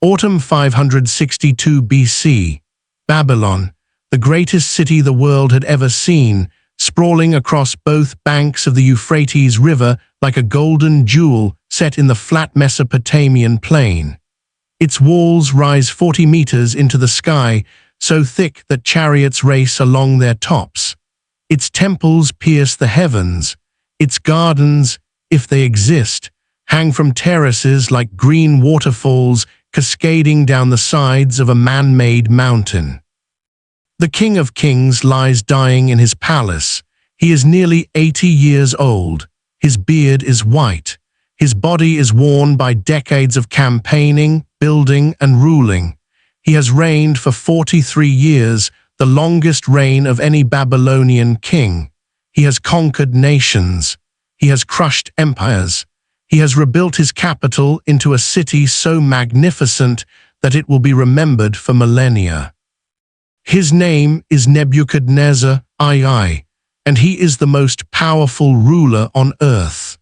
Autumn 562 BC. Babylon, the greatest city the world had ever seen, sprawling across both banks of the Euphrates River like a golden jewel set in the flat Mesopotamian plain. Its walls rise 40 meters into the sky, so thick that chariots race along their tops. Its temples pierce the heavens. Its gardens, if they exist, hang from terraces like green waterfalls cascading down the sides of a man-made mountain. The King of Kings lies dying in his palace. He is nearly 80 years old. His beard is white. His body is worn by decades of campaigning, building, and ruling. He has reigned for 43 years, the longest reign of any Babylonian king. He has conquered nations. He has crushed empires. He has rebuilt his capital into a city so magnificent that it will be remembered for millennia. His name is Nebuchadnezzar II, and he is the most powerful ruler on earth.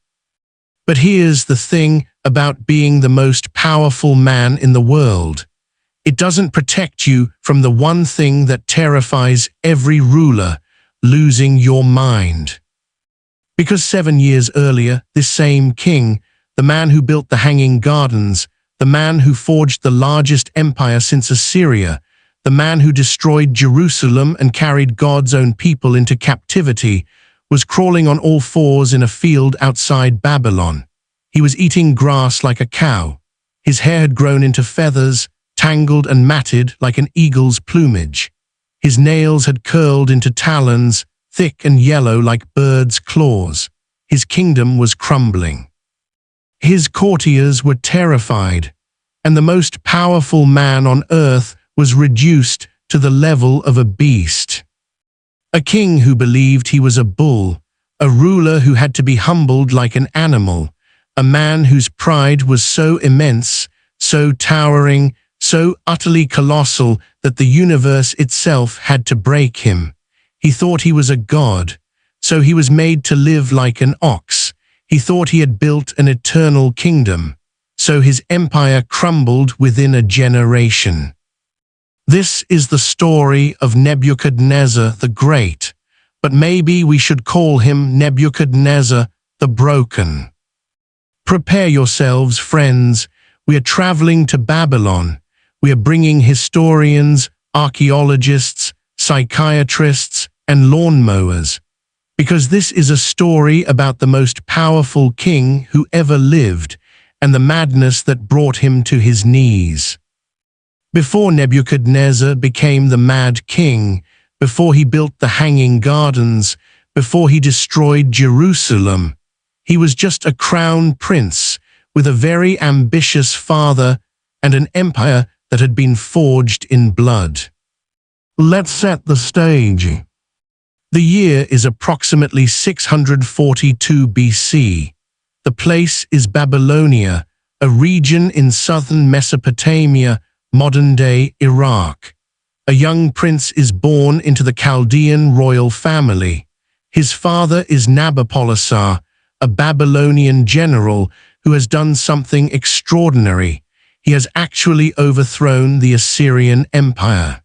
But here's the thing about being the most powerful man in the world. It doesn't protect you from the one thing that terrifies every ruler, losing your mind. Because 7 years earlier, this same king, the man who built the Hanging Gardens, the man who forged the largest empire since Assyria, the man who destroyed Jerusalem and carried God's own people into captivity, was crawling on all fours in a field outside Babylon. He was eating grass like a cow. His hair had grown into feathers, tangled and matted like an eagle's plumage. His nails had curled into talons, thick and yellow like birds' claws. His kingdom was crumbling. His courtiers were terrified, and the most powerful man on earth was reduced to the level of a beast. A king who believed he was a bull, a ruler who had to be humbled like an animal, a man whose pride was so immense, so towering, so utterly colossal that the universe itself had to break him. He thought he was a god, so he was made to live like an ox. He thought he had built an eternal kingdom, so his empire crumbled within a generation. This is the story of Nebuchadnezzar the Great, but maybe we should call him Nebuchadnezzar the Broken. Prepare yourselves, friends. We are traveling to Babylon. We are bringing historians, archaeologists, psychiatrists, and lawnmowers, because this is a story about the most powerful king who ever lived and the madness that brought him to his knees. Before Nebuchadnezzar became the Mad King, before he built the Hanging Gardens, before he destroyed Jerusalem, he was just a crown prince with a very ambitious father and an empire that had been forged in blood. Let's set the stage. The year is approximately 642 BC. The place is Babylonia, a region in southern Mesopotamia, modern-day Iraq. A young prince is born into the Chaldean royal family. His father is Nabopolassar, a Babylonian general who has done something extraordinary. He has actually overthrown the Assyrian Empire.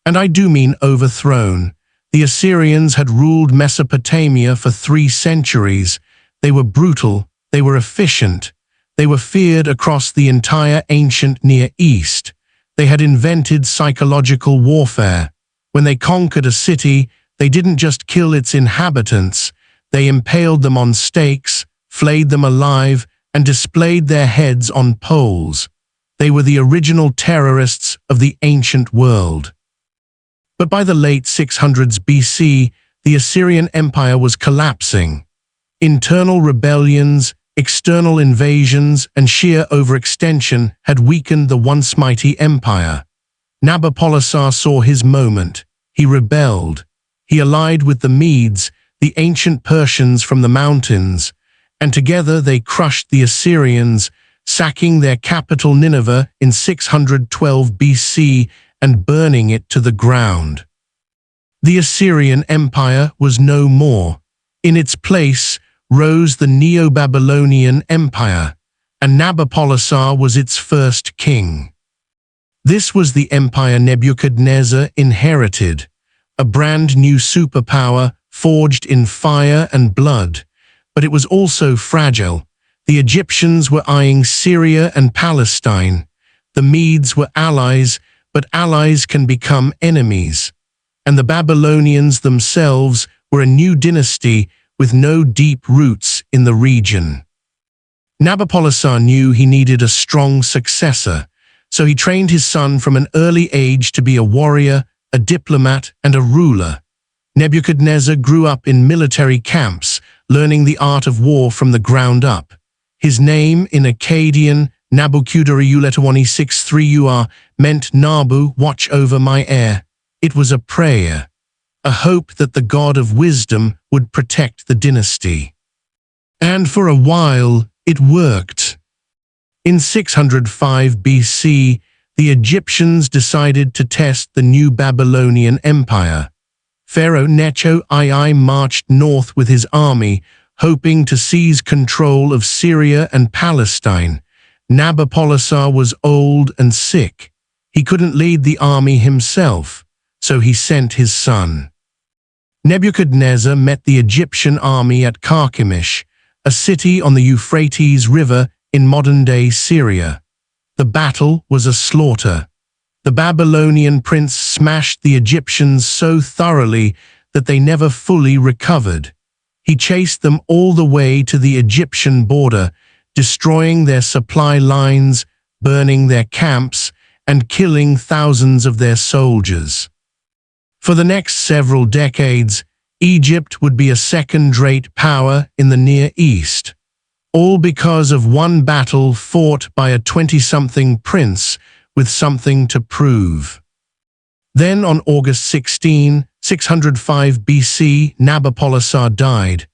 And I do mean overthrown. The Assyrians had ruled Mesopotamia for 3 centuries. They were brutal, they were efficient, they were feared across the entire ancient Near East. They had invented psychological warfare. When they conquered a city, they didn't just kill its inhabitants, they impaled them on stakes, flayed them alive, and displayed their heads on poles. They were the original terrorists of the ancient world. But by the late 600s BC, the Assyrian Empire was collapsing. Internal rebellions, external invasions, and sheer overextension had weakened the once mighty empire. Nabopolassar saw his moment. He rebelled. He allied with the Medes, the ancient Persians from the mountains, and together they crushed the Assyrians, sacking their capital Nineveh in 612 BC and burning it to the ground. The Assyrian Empire was no more. In its place rose the Neo-Babylonian Empire, and Nabopolassar was its first king. This was the empire Nebuchadnezzar inherited, a brand new superpower forged in fire and blood, but it was also fragile. The Egyptians were eyeing Syria and Palestine. The Medes were allies, but allies can become enemies. And the Babylonians themselves were a new dynasty with no deep roots in the region. Nabopolassar knew he needed a strong successor, so he trained his son from an early age to be a warrior, a diplomat, and a ruler. Nebuchadnezzar grew up in military camps, learning the art of war from the ground up. His name in Akkadian, Nabukudariyuletawani63ur, meant Nabu, watch over my heir. It was a prayer, a hope that the god of wisdom would protect the dynasty. And for a while, it worked. In 605 BC, the Egyptians decided to test the new Babylonian Empire. Pharaoh Necho II marched north with his army, hoping to seize control of Syria and Palestine. Nabopolassar was old and sick. He couldn't lead the army himself, so he sent his son. Nebuchadnezzar met the Egyptian army at Carchemish, a city on the Euphrates River in modern-day Syria. The battle was a slaughter. The Babylonian prince smashed the Egyptians so thoroughly that they never fully recovered. He chased them all the way to the Egyptian border, destroying their supply lines, burning their camps, and killing thousands of their soldiers. For the next several decades, Egypt would be a second-rate power in the Near East, all because of one battle fought by a 20-something prince with something to prove. Then on August 16, 605 BC, Nabopolassar died.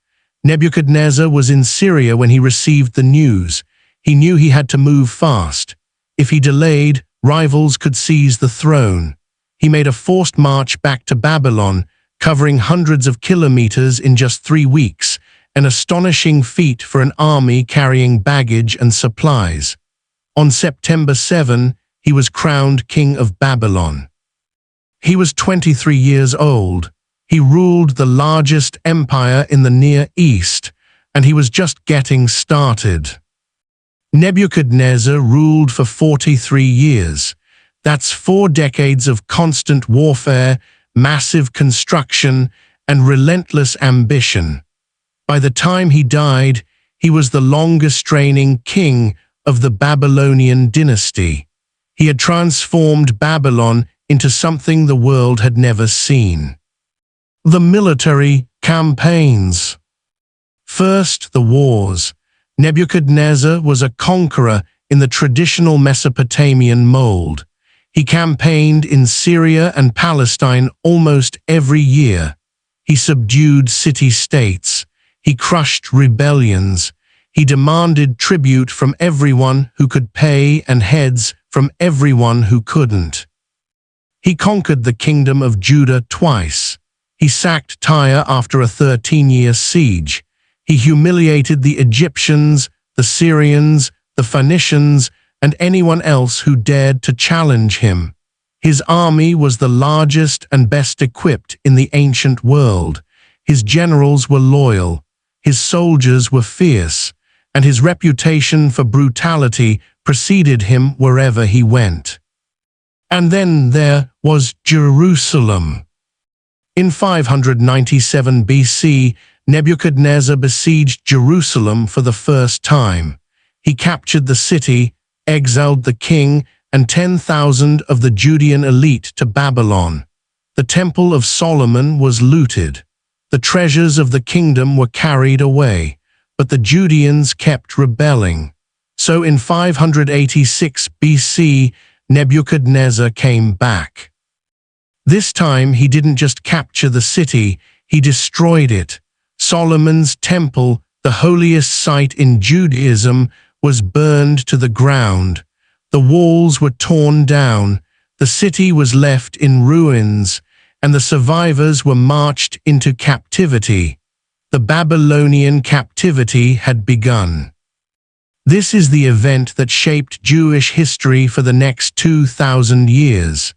Nebuchadnezzar was in Syria when he received the news. He knew he had to move fast. If he delayed, rivals could seize the throne. He made a forced march back to Babylon, covering hundreds of kilometers in just 3 weeks, an astonishing feat for an army carrying baggage and supplies. On September 7, he was crowned king of Babylon. He was 23 years old. He ruled the largest empire in the Near East, and he was just getting started. Nebuchadnezzar ruled for 43 years. That's 4 decades of constant warfare, massive construction, and relentless ambition. By the time he died, he was the longest-reigning king of the Babylonian dynasty. He had transformed Babylon into something the world had never seen. The military campaigns. First, the wars. Nebuchadnezzar was a conqueror in the traditional Mesopotamian mold. He campaigned in Syria and Palestine almost every year. He subdued city-states. He crushed rebellions. He demanded tribute from everyone who could pay and heads from everyone who couldn't. He conquered the kingdom of Judah twice. He sacked Tyre after a 13-year siege. He humiliated the Egyptians, the Syrians, the Phoenicians, and anyone else who dared to challenge him. His army was the largest and best equipped in the ancient world. His generals were loyal. His soldiers were fierce, and his reputation for brutality preceded him wherever he went. And then there was Jerusalem. In 597 BC, Nebuchadnezzar besieged Jerusalem for the first time. He captured the city, exiled the king, and 10,000 of the Judean elite to Babylon. The Temple of Solomon was looted. The treasures of the kingdom were carried away, but the Judeans kept rebelling. So in 586 BC, Nebuchadnezzar came back. This time he didn't just capture the city, he destroyed it. Solomon's temple, the holiest site in Judaism, was burned to the ground. The walls were torn down, the city was left in ruins, and the survivors were marched into captivity. The Babylonian captivity had begun. This is the event that shaped Jewish history for the next 2,000 years.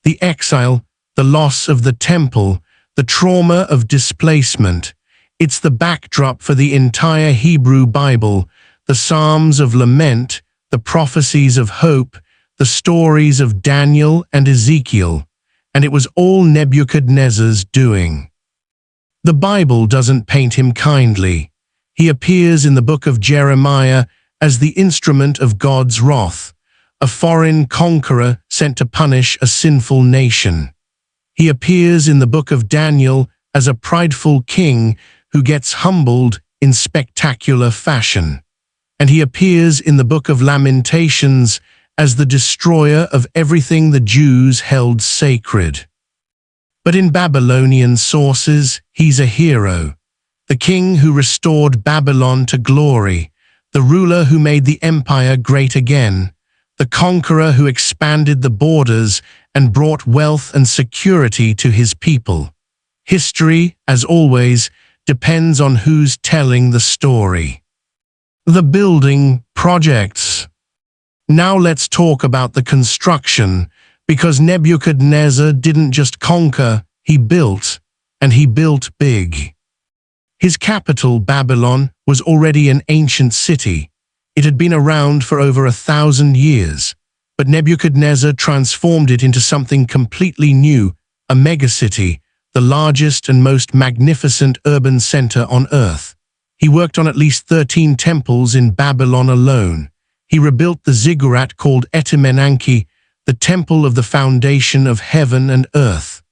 The exile, the loss of the temple, the trauma of displacement. It's the backdrop for the entire Hebrew Bible, the Psalms of lament, the prophecies of hope, the stories of Daniel and Ezekiel. And it was all Nebuchadnezzar's doing. The Bible doesn't paint him kindly. He appears in the book of Jeremiah as the instrument of God's wrath, a foreign conqueror sent to punish a sinful nation. He appears in the book of Daniel as a prideful king who gets humbled in spectacular fashion. And he appears in the book of Lamentations as the destroyer of everything the Jews held sacred. But in Babylonian sources, he's a hero, the king who restored Babylon to glory, the ruler who made the empire great again, the conqueror who expanded the borders and brought wealth and security to his people. History, as always, depends on who's telling the story. The building projects. Now let's talk about the construction, because Nebuchadnezzar didn't just conquer, he built, and he built big. His capital, Babylon, was already an ancient city. It had been around for over 1,000 years, but Nebuchadnezzar transformed it into something completely new, a megacity, the largest and most magnificent urban center on earth. He worked on at least 13 temples in Babylon alone. He rebuilt the ziggurat called Etemenanki, the temple of the foundation of heaven and earth,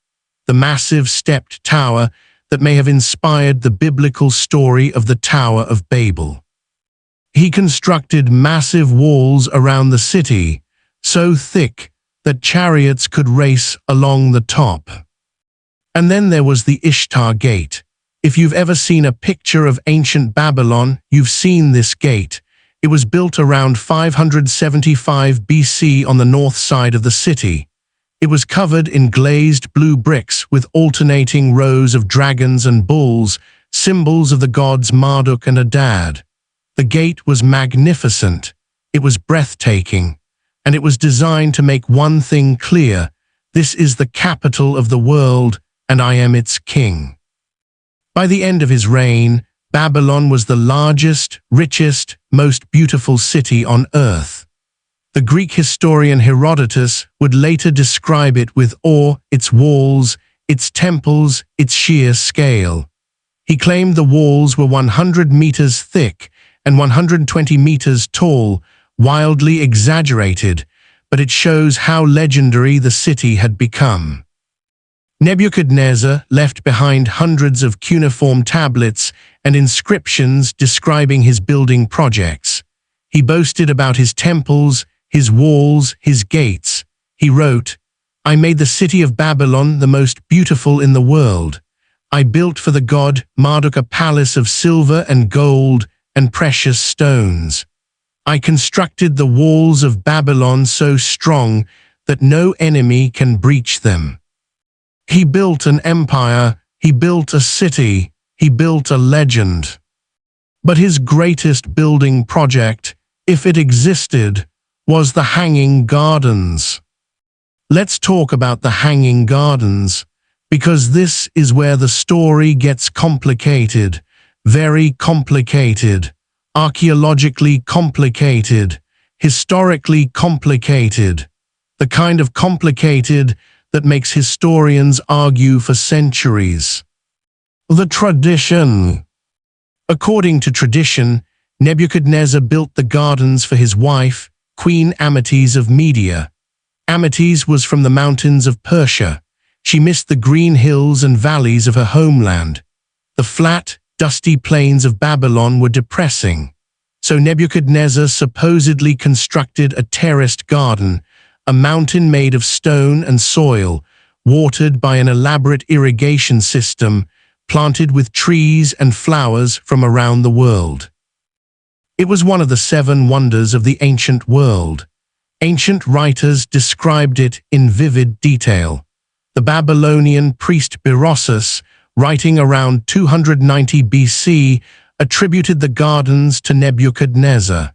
the massive stepped tower that may have inspired the biblical story of the Tower of Babel. He constructed massive walls around the city, so thick that chariots could race along the top. And then there was the Ishtar Gate. If you've ever seen a picture of ancient Babylon, you've seen this gate. It was built around 575 BC on the north side of the city. It was covered in glazed blue bricks with alternating rows of dragons and bulls, symbols of the gods Marduk and Adad. The gate was magnificent. It was breathtaking. And it was designed to make one thing clear: this is the capital of the world, and I am its king. By the end of his reign, Babylon was the largest, richest, most beautiful city on earth. The Greek historian Herodotus would later describe it with awe, its walls, its temples, its sheer scale. He claimed the walls were 100 meters thick and 120 meters tall, wildly exaggerated, but it shows how legendary the city had become. Nebuchadnezzar left behind hundreds of cuneiform tablets and inscriptions describing his building projects. He boasted about his temples, his walls, his gates. He wrote, "I made the city of Babylon the most beautiful in the world. I built for the god Marduk a palace of silver and gold and precious stones. I constructed the walls of Babylon so strong that no enemy can breach them." He built an empire, he built a city, he built a legend. But his greatest building project, if it existed, was the Hanging Gardens. Let's talk about the Hanging Gardens, because this is where the story gets complicated, very complicated, archaeologically complicated, historically complicated, the kind of complicated that makes historians argue for centuries. The tradition. According to tradition, Nebuchadnezzar built the gardens for his wife, Queen Amytis of Media. Amytis was from the mountains of Persia. She missed the green hills and valleys of her homeland. The flat, dusty plains of Babylon were depressing. So Nebuchadnezzar supposedly constructed a terraced garden, a mountain made of stone and soil, watered by an elaborate irrigation system, planted with trees and flowers from around the world. It was one of the 7 wonders of the ancient world. Ancient writers described it in vivid detail. The Babylonian priest Berossus, writing around 290 BC, attributed the gardens to Nebuchadnezzar.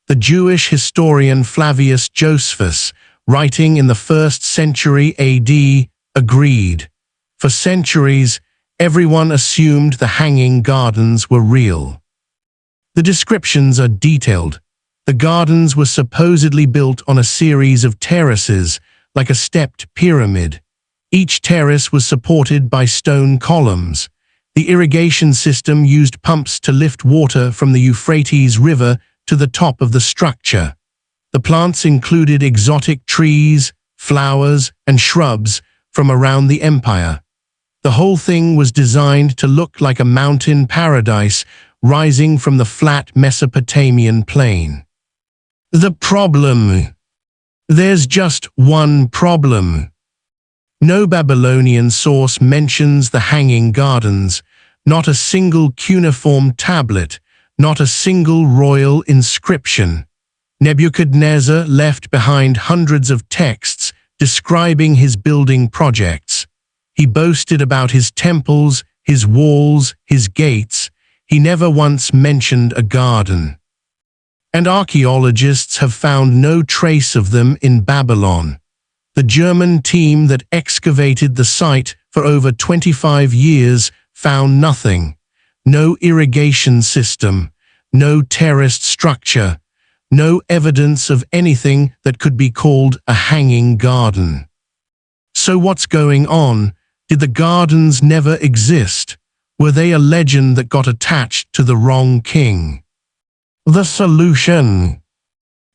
The Jewish historian Flavius Josephus, writing in the 1st century AD, agreed. For centuries, everyone assumed the Hanging Gardens were real. The descriptions are detailed. The gardens were supposedly built on a series of terraces, like a stepped pyramid. Each terrace was supported by stone columns. The irrigation system used pumps to lift water from the Euphrates River to the top of the structure. The plants included exotic trees, flowers, and shrubs from around the empire. The whole thing was designed to look like a mountain paradise rising from the flat Mesopotamian plain. The problem. There's just one problem. No Babylonian source mentions the Hanging Gardens, not a single cuneiform tablet, not a single royal inscription. Nebuchadnezzar left behind hundreds of texts describing his building projects. He boasted about his temples, his walls, his gates. He never once mentioned a garden. And archaeologists have found no trace of them in Babylon. The German team that excavated the site for over 25 years found nothing. No irrigation system, no terraced structure, no evidence of anything that could be called a hanging garden. So what's going on? Did the gardens never exist? Were they a legend that got attached to the wrong king? The solution.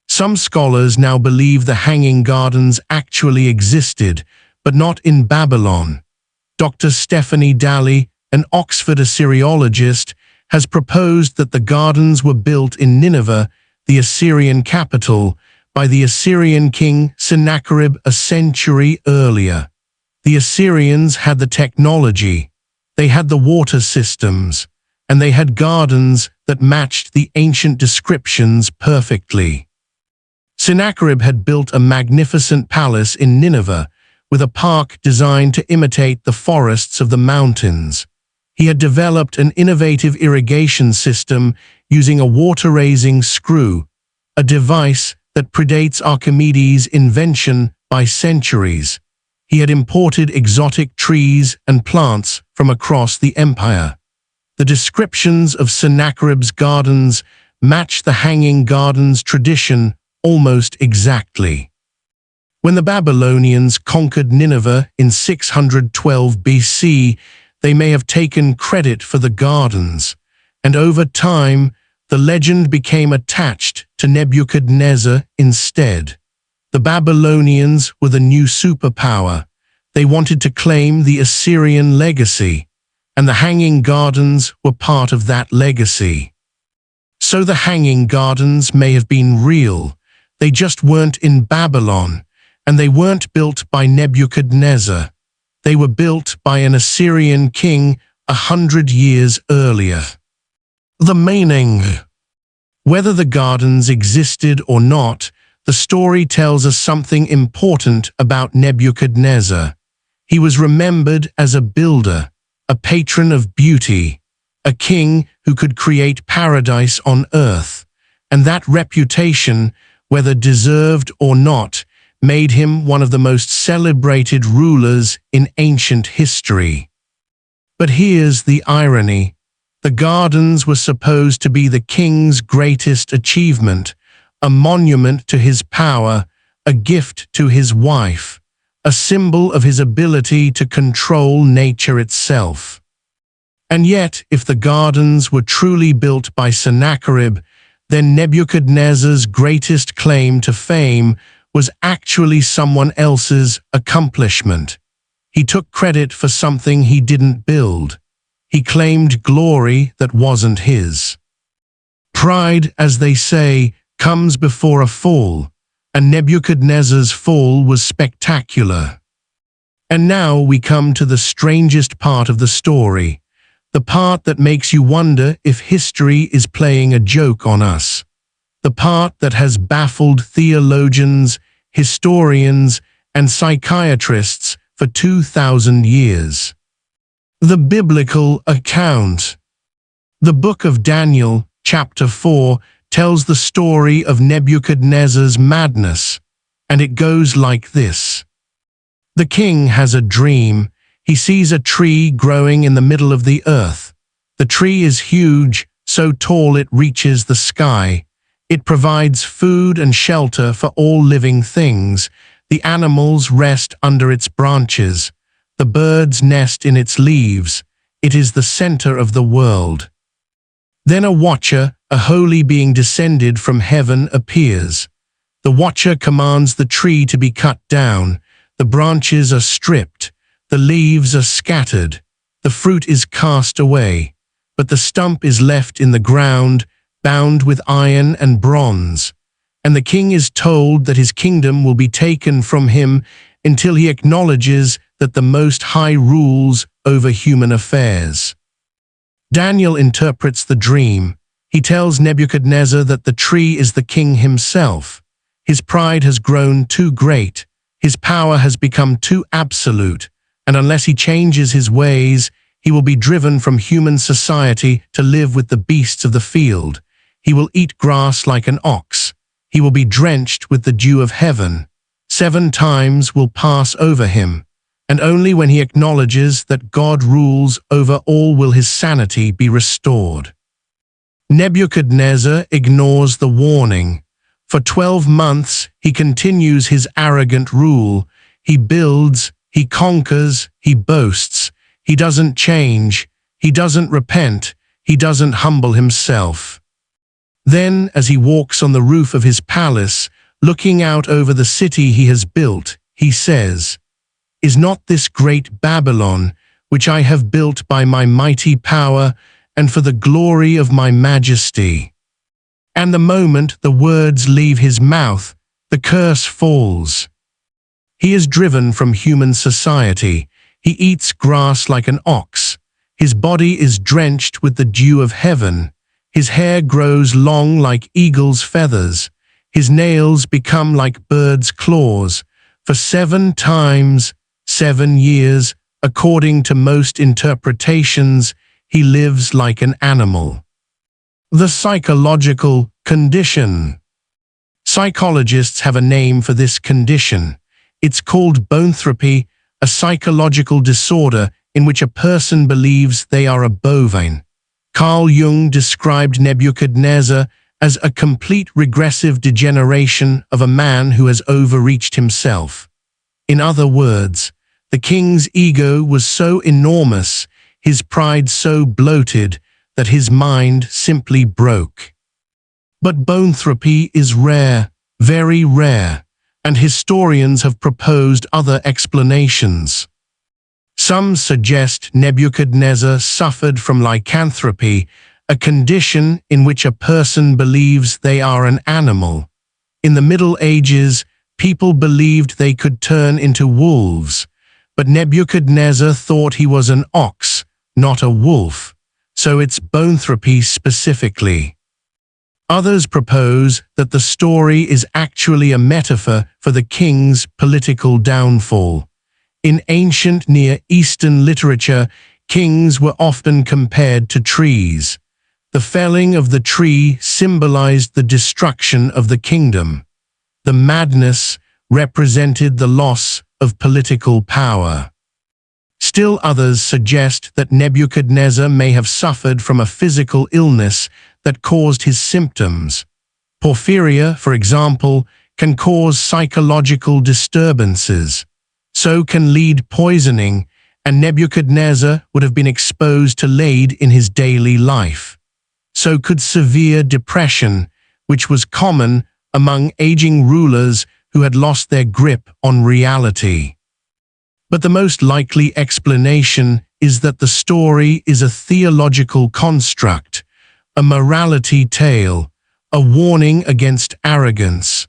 Some scholars now believe the Hanging Gardens actually existed, but not in Babylon. Dr. Stephanie Daly, an Oxford Assyriologist, has proposed that the gardens were built in Nineveh, the Assyrian capital, by the Assyrian king Sennacherib a century earlier. The Assyrians had the technology, they had the water systems, and they had gardens that matched the ancient descriptions perfectly. Sennacherib had built a magnificent palace in Nineveh, with a park designed to imitate the forests of the mountains. He had developed an innovative irrigation system using a water-raising screw, a device that predates Archimedes' invention by centuries. He had imported exotic trees and plants from across the empire. The descriptions of Sennacherib's gardens match the Hanging Gardens tradition almost exactly. When the Babylonians conquered Nineveh in 612 BC, they may have taken credit for the gardens, and over time, the legend became attached to Nebuchadnezzar instead. The Babylonians were the new superpower. They wanted to claim the Assyrian legacy, and the Hanging Gardens were part of that legacy. So the Hanging Gardens may have been real. They just weren't in Babylon, and they weren't built by Nebuchadnezzar. They were built by an Assyrian king 100 years earlier. The meaning. Whether the gardens existed or not, the story tells us something important about Nebuchadnezzar. He was remembered as a builder, a patron of beauty, a king who could create paradise on earth, and that reputation, whether deserved or not, made him one of the most celebrated rulers in ancient history. But here's the irony. The gardens were supposed to be the king's greatest achievement, a monument to his power, a gift to his wife, a symbol of his ability to control nature itself. And yet, if the gardens were truly built by Sennacherib, then Nebuchadnezzar's greatest claim to fame was actually someone else's accomplishment. He took credit for something he didn't build. He claimed glory that wasn't his. Pride, as they say, comes before a fall, and Nebuchadnezzar's fall was spectacular. And now we come to the strangest part of the story, the part that makes you wonder if history is playing a joke on us. The part that has baffled theologians, historians, and psychiatrists for 2,000 years. The biblical account. The book of Daniel, chapter 4, tells the story of Nebuchadnezzar's madness, and it goes like this. The king has a dream. He sees a tree growing in the middle of the earth. The tree is huge, so tall it reaches the sky. It provides food and shelter for all living things. The animals rest under its branches. The birds nest in its leaves. It is the center of the world. Then a watcher, a holy being descended from heaven, appears. The watcher commands the tree to be cut down. The branches are stripped. The leaves are scattered. The fruit is cast away. But the stump is left in the ground, bound with iron and bronze. And the king is told that his kingdom will be taken from him until he acknowledges that the Most High rules over human affairs. Daniel interprets the dream. He tells Nebuchadnezzar that the tree is the king himself. His pride has grown too great. His power has become too absolute, and unless he changes his ways, he will be driven from human society to live with the beasts of the field. He will eat grass like an ox. He will be drenched with the dew of heaven. 7 times will pass over him, and only when he acknowledges that God rules over all will his sanity be restored. Nebuchadnezzar ignores the warning. For 12 months he continues his arrogant rule. He builds, he conquers, he boasts. He doesn't change, he doesn't repent, he doesn't humble himself. Then, as he walks on the roof of his palace, looking out over the city he has built, he says, "Is not this great Babylon, which I have built by my mighty power and for the glory of my majesty?" And the moment the words leave his mouth, the curse falls. He is driven from human society. He eats grass like an ox. His body is drenched with the dew of heaven. His hair grows long like eagle's feathers. His nails become like birds' claws. For 7 times, 7 years, according to most interpretations, he lives like an animal. The psychological condition. Psychologists have a name for this condition. It's called boanthropy, a psychological disorder in which a person believes they are a bovine. Carl Jung described Nebuchadnezzar as a complete regressive degeneration of a man who has overreached himself. In other words, the king's ego was so enormous, his pride so bloated, that his mind simply broke. But boanthropy is rare, very rare, and historians have proposed other explanations. Some suggest Nebuchadnezzar suffered from lycanthropy, a condition in which a person believes they are an animal. In the Middle Ages, people believed they could turn into wolves, but Nebuchadnezzar thought he was an ox, not a wolf, so it's boanthropy specifically. Others propose that the story is actually a metaphor for the king's political downfall. In ancient Near Eastern literature, kings were often compared to trees. The felling of the tree symbolized the destruction of the kingdom. The madness represented the loss of political power. Still others suggest that Nebuchadnezzar may have suffered from a physical illness that caused his symptoms. Porphyria, for example, can cause psychological disturbances. So can lead poisoning, and Nebuchadnezzar would have been exposed to lead in his daily life. So could severe depression, which was common among aging rulers who had lost their grip on reality. But the most likely explanation is that the story is a theological construct, a morality tale, a warning against arrogance,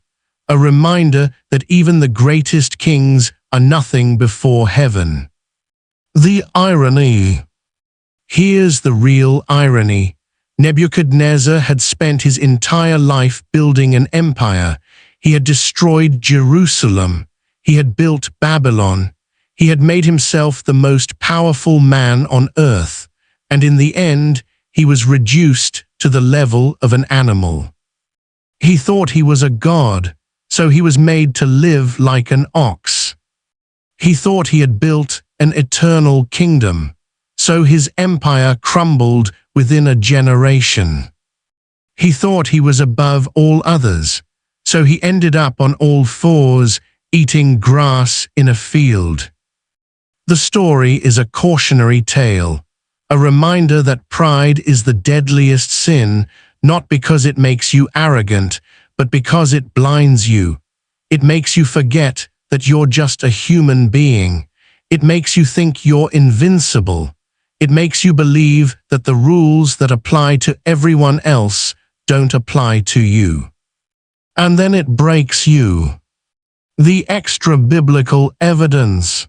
a reminder that even the greatest kings are nothing before heaven. The irony. Here's the real irony. Nebuchadnezzar had spent his entire life building an empire. He had destroyed Jerusalem. He had built Babylon. He had made himself the most powerful man on earth, and in the end, he was reduced to the level of an animal. He thought he was a god, so he was made to live like an ox. He thought he had built an eternal kingdom, so his empire crumbled within a generation. He thought he was above all others, so he ended up on all fours, eating grass in a field. The story is a cautionary tale, a reminder that pride is the deadliest sin, not because it makes you arrogant, but because it blinds you. It makes you forget that you're just a human being. It makes you think you're invincible. It makes you believe that the rules that apply to everyone else don't apply to you. And then it breaks you. The extra-biblical evidence.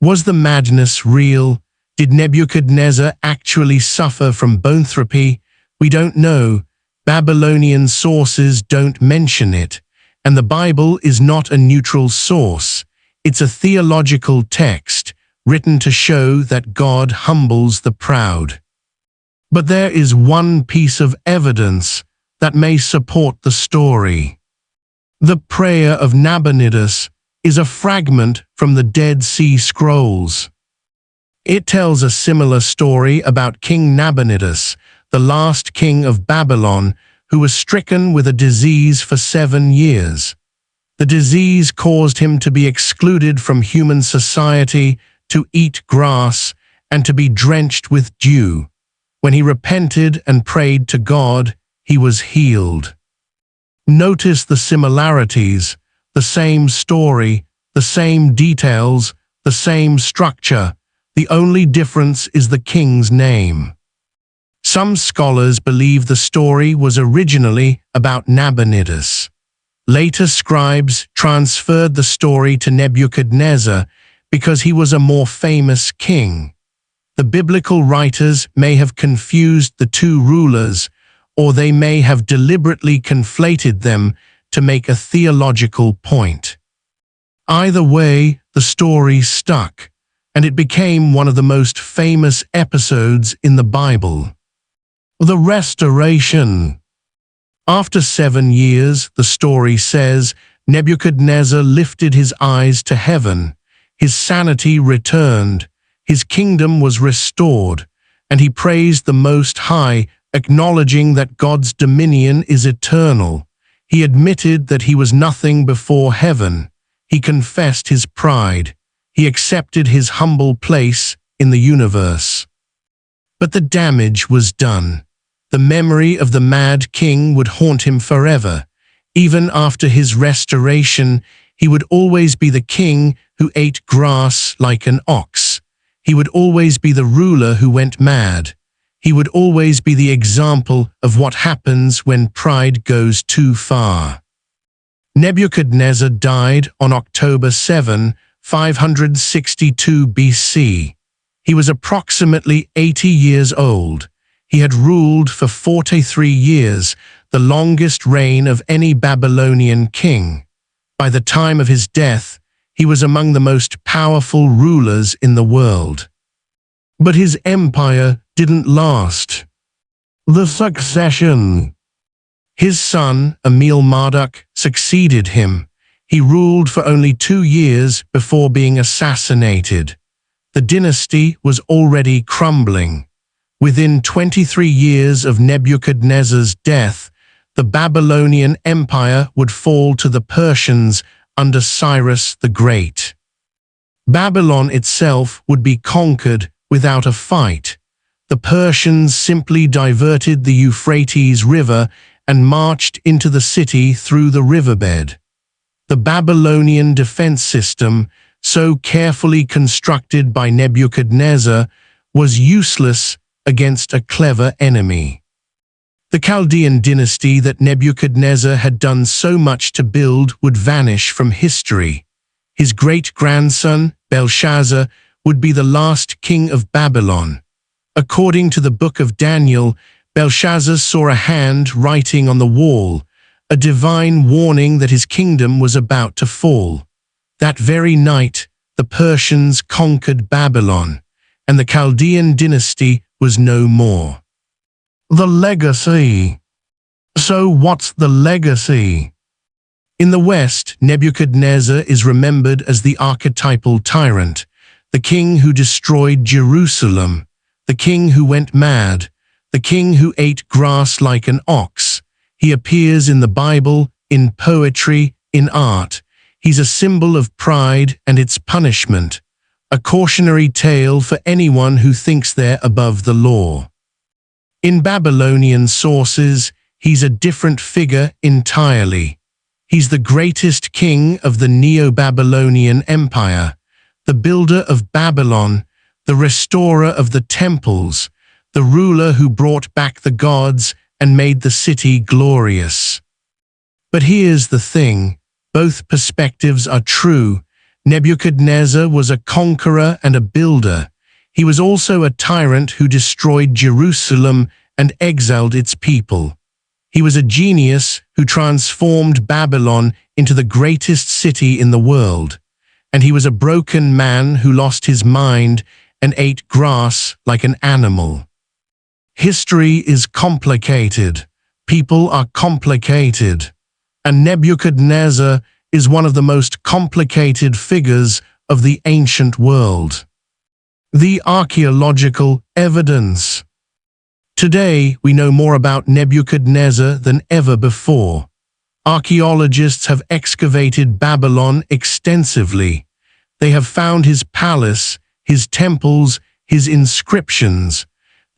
Was the madness real? Did Nebuchadnezzar actually suffer from boanthropy? We don't know. Babylonian sources don't mention it. And the Bible is not a neutral source. It's a theological text, written to show that God humbles the proud. But there is one piece of evidence that may support the story. The prayer of Nabonidus is a fragment from the Dead Sea Scrolls. It tells a similar story about King Nabonidus, the last king of Babylon, who was stricken with a disease for 7 years. The disease caused him to be excluded from human society, to eat grass, and to be drenched with dew. When he repented and prayed to God, he was healed. Notice the similarities, the same story, the same details, the same structure. The only difference is the king's name. Some scholars believe the story was originally about Nabonidus. Later scribes transferred the story to Nebuchadnezzar because he was a more famous king. The biblical writers may have confused the two rulers, or they may have deliberately conflated them to make a theological point. Either way, the story stuck, and it became one of the most famous episodes in the Bible. The Restoration. After 7 years, the story says, Nebuchadnezzar lifted his eyes to heaven. His sanity returned, his kingdom was restored, and he praised the Most High, acknowledging that God's dominion is eternal. He admitted that he was nothing before heaven. He confessed his pride. He accepted his humble place in the universe. But the damage was done. The memory of the mad king would haunt him forever. Even after his restoration, he would always be the king who ate grass like an ox. He would always be the ruler who went mad. He would always be the example of what happens when pride goes too far. Nebuchadnezzar died on October 7, 562 BC. He was approximately 80 years old. He had ruled for 43 years, the longest reign of any Babylonian king. By the time of his death, he was among the most powerful rulers in the world. But his empire didn't last. The succession. His son, Marduk, succeeded him. He ruled for only 2 years before being assassinated. The dynasty was already crumbling. Within 23 years of Nebuchadnezzar's death, the Babylonian Empire would fall to the Persians under Cyrus the Great. Babylon itself would be conquered without a fight. The Persians simply diverted the Euphrates River and marched into the city through the riverbed. The Babylonian defense system, so carefully constructed by Nebuchadnezzar, was useless against a clever enemy. The Chaldean dynasty that Nebuchadnezzar had done so much to build would vanish from history. His great-grandson, Belshazzar, would be the last king of Babylon. According to the book of Daniel, Belshazzar saw a hand writing on the wall, a divine warning that his kingdom was about to fall. That very night, the Persians conquered Babylon, and the Chaldean dynasty was no more. The legacy. So what's the legacy? In the West, Nebuchadnezzar is remembered as the archetypal tyrant, the king who destroyed Jerusalem, the king who went mad, the king who ate grass like an ox. He appears in the Bible, in poetry, in art. He's a symbol of pride and its punishment, a cautionary tale for anyone who thinks they're above the law. In Babylonian sources, he's a different figure entirely. He's the greatest king of the Neo-Babylonian Empire, the builder of Babylon, the restorer of the temples, the ruler who brought back the gods and made the city glorious. But here's the thing, both perspectives are true. Nebuchadnezzar was a conqueror and a builder. He was also a tyrant who destroyed Jerusalem and exiled its people. He was a genius who transformed Babylon into the greatest city in the world. And he was a broken man who lost his mind and ate grass like an animal. History is complicated. People are complicated. And Nebuchadnezzar is one of the most complicated figures of the ancient world. The archaeological evidence. Today, we know more about Nebuchadnezzar than ever before. Archaeologists have excavated Babylon extensively. They have found his palace, his temples, his inscriptions.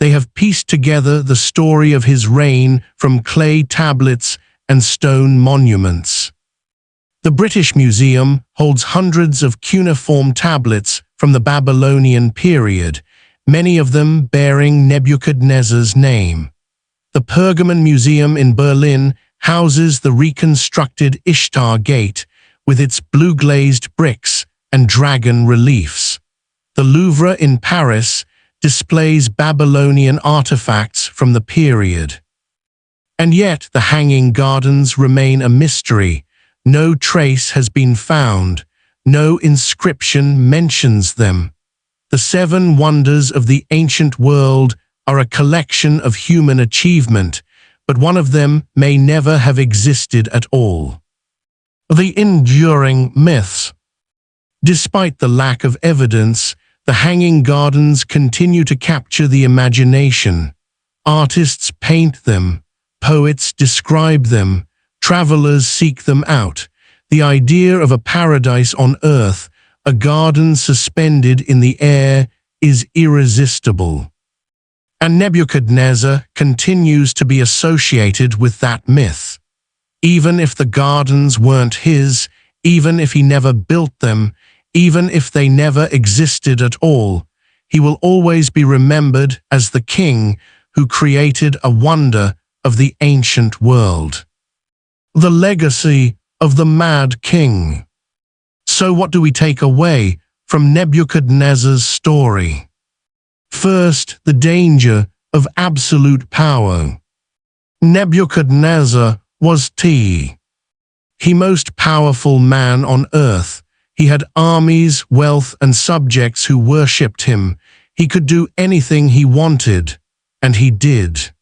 They have pieced together the story of his reign from clay tablets and stone monuments. The British Museum holds hundreds of cuneiform tablets from the Babylonian period, many of them bearing Nebuchadnezzar's name. The Pergamon Museum in Berlin houses the reconstructed Ishtar Gate with its blue-glazed bricks and dragon reliefs. The Louvre in Paris displays Babylonian artifacts from the period. And yet the Hanging Gardens remain a mystery. No trace has been found. No inscription mentions them. The 7 wonders of the ancient world are a collection of human achievement, but one of them may never have existed at all. The enduring myths. Despite the lack of evidence, the Hanging Gardens continue to capture the imagination. Artists paint them, poets describe them, travelers seek them out. The idea of a paradise on earth, a garden suspended in the air, is irresistible. And Nebuchadnezzar continues to be associated with that myth. Even if the gardens weren't his, even if he never built them, even if they never existed at all, he will always be remembered as the king who created a wonder of the ancient world. The legacy of the Mad King. So what do we take away from Nebuchadnezzar's story? First, the danger of absolute power. Nebuchadnezzar was the most powerful man on earth. He had armies, wealth, and subjects who worshipped him. He could do anything he wanted, and he did.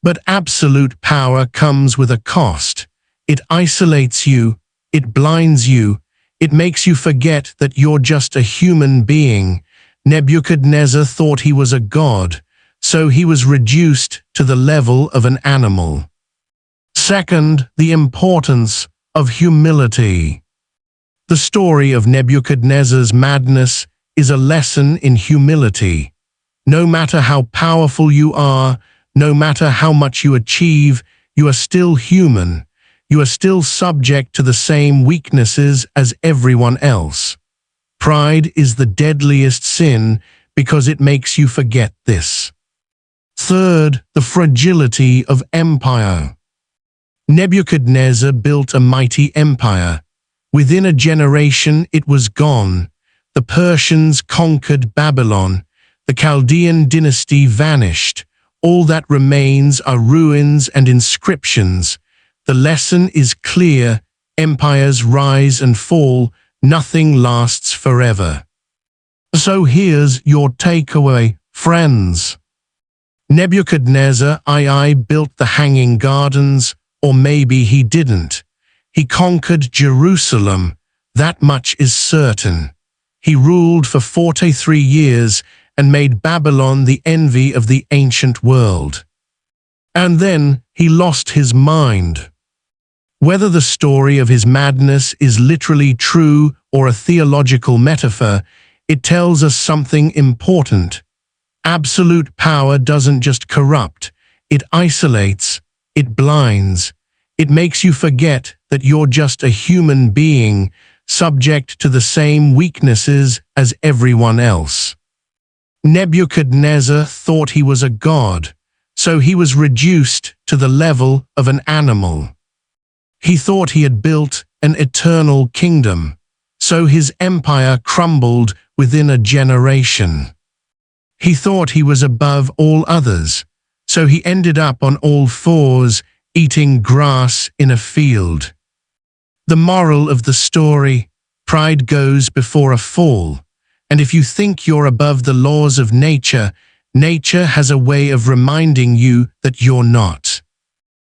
But absolute power comes with a cost. It isolates you, it blinds you, it makes you forget that you're just a human being. Nebuchadnezzar thought he was a god, so he was reduced to the level of an animal. Second, the importance of humility. The story of Nebuchadnezzar's madness is a lesson in humility. No matter how powerful you are, no matter how much you achieve, you are still human. You are still subject to the same weaknesses as everyone else. Pride is the deadliest sin because it makes you forget this. Third, the fragility of empire. Nebuchadnezzar built a mighty empire. Within a generation, it was gone. The Persians conquered Babylon. The Chaldean dynasty vanished. All that remains are ruins and inscriptions. The lesson is clear. Empires rise and fall. Nothing lasts forever. So here's your takeaway, friends. Nebuchadnezzar II built the Hanging Gardens, or maybe he didn't. He conquered Jerusalem, that much is certain. He ruled for 43 years and made Babylon the envy of the ancient world. And then he lost his mind. Whether the story of his madness is literally true or a theological metaphor, it tells us something important. Absolute power doesn't just corrupt, it isolates, it blinds, it makes you forget that you're just a human being, subject to the same weaknesses as everyone else. Nebuchadnezzar thought he was a god, so he was reduced to the level of an animal. He thought he had built an eternal kingdom, so his empire crumbled within a generation. He thought he was above all others, so he ended up on all fours, eating grass in a field. The moral of the story: pride goes before a fall, and if you think you're above the laws of nature, nature has a way of reminding you that you're not.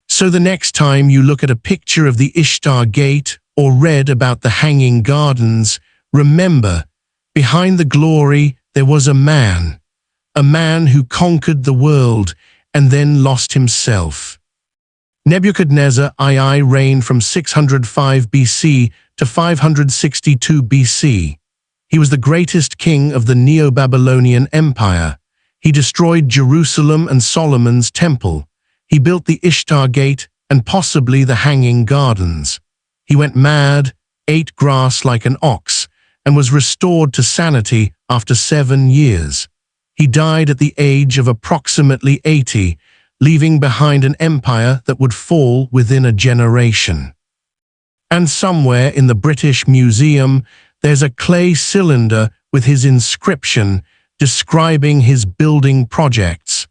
So the next time you look at a picture of the Ishtar Gate or read about the Hanging Gardens, remember, behind the glory there was a man who conquered the world and then lost himself. Nebuchadnezzar II reigned from 605 BC to 562 BC. He was the greatest king of the Neo-Babylonian Empire. He destroyed Jerusalem and Solomon's temple. He built the Ishtar Gate and possibly the Hanging Gardens. He went mad, ate grass like an ox, and was restored to sanity after 7 years. He died at the age of approximately 80, leaving behind an empire that would fall within a generation. And somewhere in the British Museum, there's a clay cylinder with his inscription describing his building projects.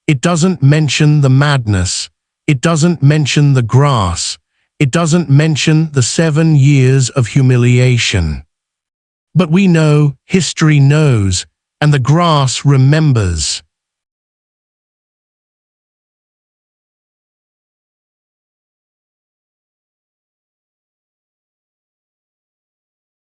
It doesn't mention the madness. It doesn't mention the grass. It doesn't mention the 7 years of humiliation. But we know, history knows, and the grass remembers.